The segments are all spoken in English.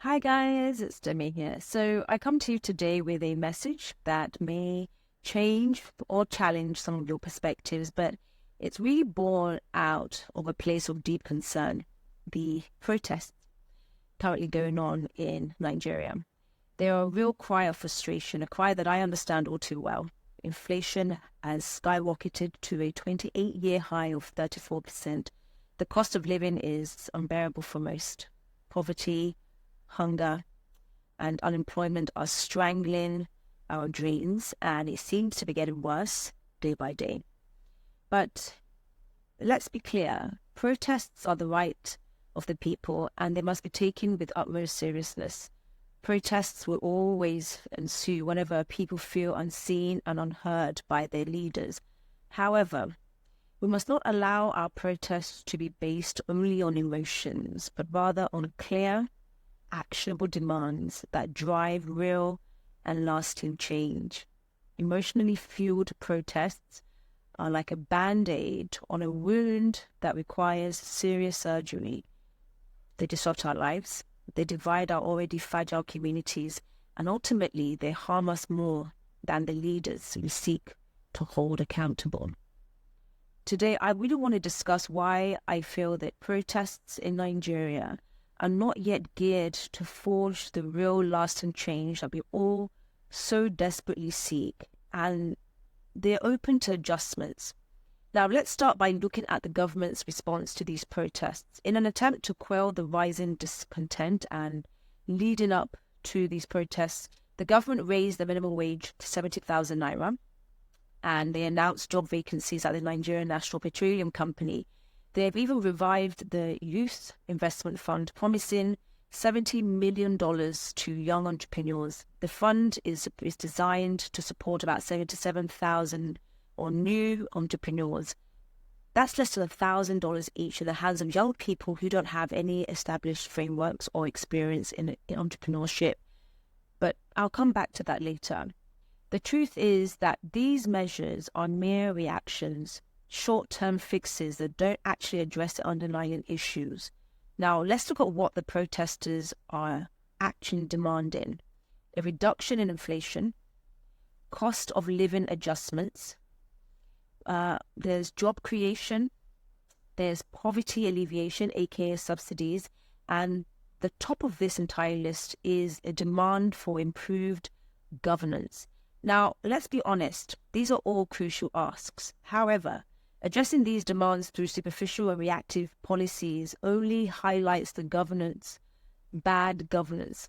Hi guys, it's Demi here. So I come to you today with a message that may change or challenge some of your perspectives, but it's really born out of a place of deep concern. The protests currently going on in Nigeria. They are a real cry of frustration, a cry that I understand all too well. Inflation has skyrocketed to a 28-year high of 34%. The cost of living is unbearable for most. Poverty, hunger, and unemployment are strangling our dreams, and it seems to be getting worse day by day. But let's be clear, protests are the right of the people, and they must be taken with utmost seriousness. Protests will always ensue whenever people feel unseen and unheard by their leaders. However, we must not allow our protests to be based only on emotions, but rather on clear, actionable demands that drive real and lasting change. Emotionally fueled protests are like a band-aid on a wound that requires serious surgery. They disrupt our lives, they divide our already fragile communities, and ultimately they harm us more than the leaders we seek to hold accountable. Today, I really want to discuss why I feel that protests in Nigeria are not yet geared to forge the real lasting change that we all so desperately seek, and they're open to adjustments. Now, let's start by looking at the government's response to these protests. In an attempt to quell the rising discontent and leading up to these protests, the government raised the minimum wage to 70,000 naira, and they announced job vacancies at the Nigerian National Petroleum Company. They've even revived the Youth Investment Fund, promising $70 million to young entrepreneurs. The fund is designed to support about 77,000 or new entrepreneurs. That's less than $1,000 each in the hands of young people who don't have any established frameworks or experience in entrepreneurship. But I'll come back to that later. The truth is that these measures are mere reactions, short-term fixes that don't actually address the underlying issues. Now, let's look at what the protesters are actually demanding. A reduction in inflation, cost of living adjustments, there's job creation, there's poverty alleviation, aka subsidies, and the top of this entire list is a demand for improved governance. Now, let's be honest, these are all crucial asks. However, addressing these demands through superficial and reactive policies only highlights the government's bad governance.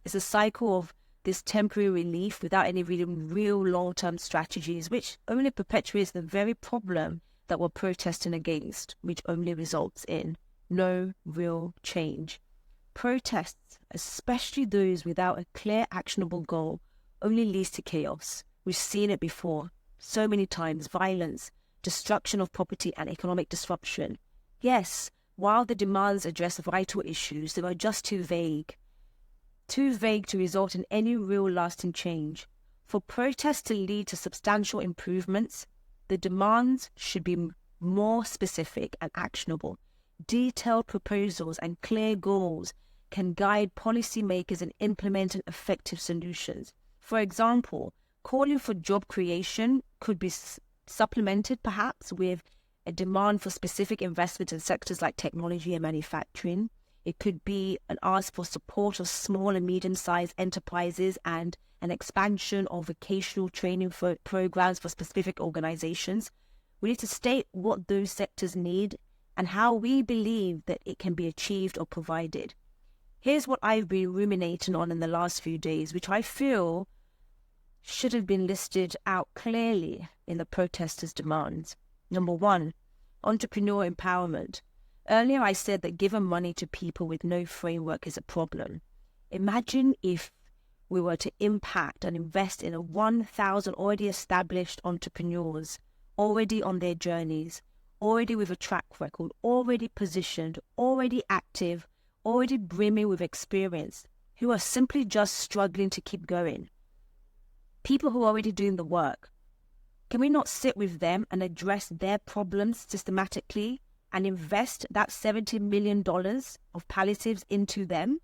It's a cycle of this temporary relief without any real long-term strategies, which only perpetuates the very problem that we're protesting against, which only results in no real change. Protests, especially those without a clear, actionable goal, only leads to chaos. We've seen it before. So many times, violence, destruction of property, and economic disruption. Yes, while the demands address vital issues, they are just too vague to result in any real lasting change. For protests to lead to substantial improvements, the demands should be more specific and actionable. Detailed proposals and clear goals can guide policymakers in implementing effective solutions. For example, calling for job creation could be supplemented perhaps with a demand for specific investment in sectors like technology and manufacturing. It could be an ask for support of small and medium-sized enterprises and an expansion of vocational training programs for specific organizations. We need to state what those sectors need and how we believe that it can be achieved or provided. Here's what I've been ruminating on in the last few days, which I feel should have been listed out clearly in the protesters' demands. Number one, entrepreneur empowerment. Earlier I said that giving money to people with no framework is a problem. Imagine if we were to impact and invest in 1,000 already established entrepreneurs, already on their journeys, already with a track record, already positioned, already active, already brimming with experience, who are simply just struggling to keep going. People who are already doing the work. Can we not sit with them and address their problems systematically and invest that $70 million of palliatives into them?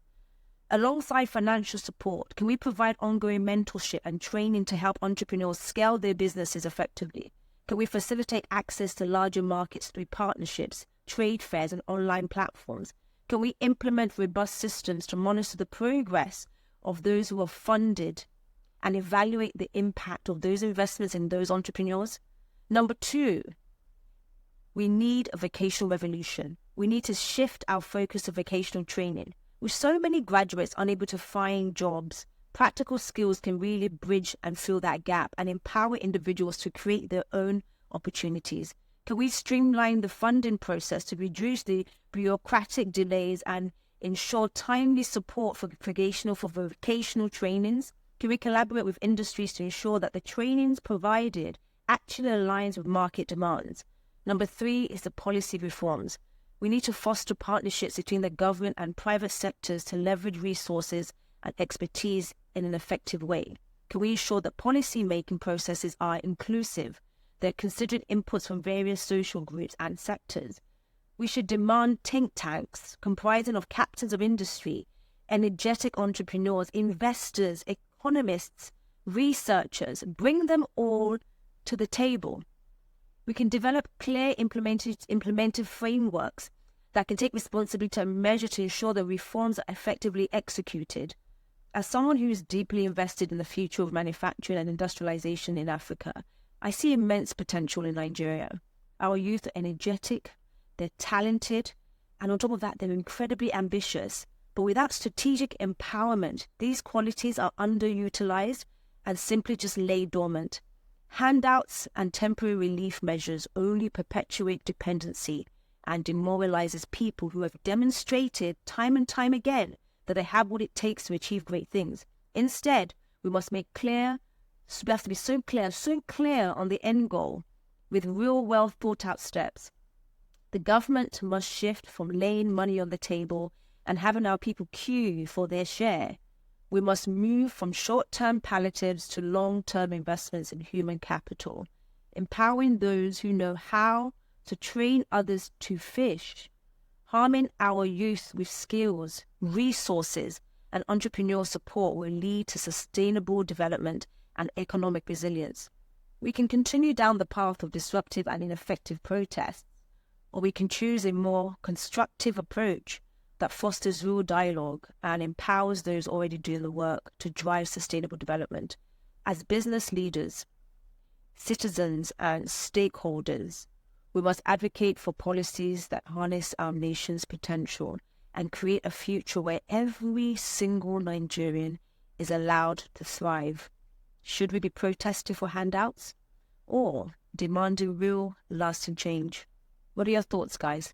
Alongside financial support, can we provide ongoing mentorship and training to help entrepreneurs scale their businesses effectively? Can we facilitate access to larger markets through partnerships, trade fairs, and online platforms? Can we implement robust systems to monitor the progress of those who are funded and evaluate the impact of those investments in those entrepreneurs? Number 2, we need a vocational revolution. We need to shift our focus to vocational training. With so many graduates unable to find jobs, practical skills can really bridge and fill that gap and empower individuals to create their own opportunities. Can we streamline the funding process to reduce the bureaucratic delays and ensure timely support for vocational trainings? Can we collaborate with industries to ensure that the trainings provided actually aligns with market demands? Number 3 is the policy reforms. We need to foster partnerships between the government and private sectors to leverage resources and expertise in an effective way. Can we ensure that policy-making processes are inclusive? They're considering inputs from various social groups and sectors. We should demand think tanks comprising of captains of industry, energetic entrepreneurs, investors, economists, researchers. Bring them all to the table. We can develop clear implemented frameworks that can take responsibility and measure to ensure that reforms are effectively executed. As someone who is deeply invested in the future of manufacturing and industrialization in Africa, I see immense potential in Nigeria. Our youth are energetic, they're talented, and on top of that, they're incredibly ambitious. But without strategic empowerment, these qualities are underutilized and simply just lay dormant. Handouts and temporary relief measures only perpetuate dependency and demoralizes people who have demonstrated time and time again that they have what it takes to achieve great things. Instead, we must make clear, we have to be so clear on the end goal with real well thought out steps. The government must shift from laying money on the table and having our people queue for their share. We must move from short-term palliatives to long-term investments in human capital, empowering those who know how to train others to fish. Harming our youth with skills, resources, and entrepreneurial support will lead to sustainable development and economic resilience. We can continue down the path of disruptive and ineffective protests, or we can choose a more constructive approach that fosters real dialogue and empowers those already doing the work to drive sustainable development. As business leaders, citizens, and stakeholders, we must advocate for policies that harness our nation's potential and create a future where every single Nigerian is allowed to thrive. Should we be protesting for handouts or demanding real, lasting change? What are your thoughts, guys?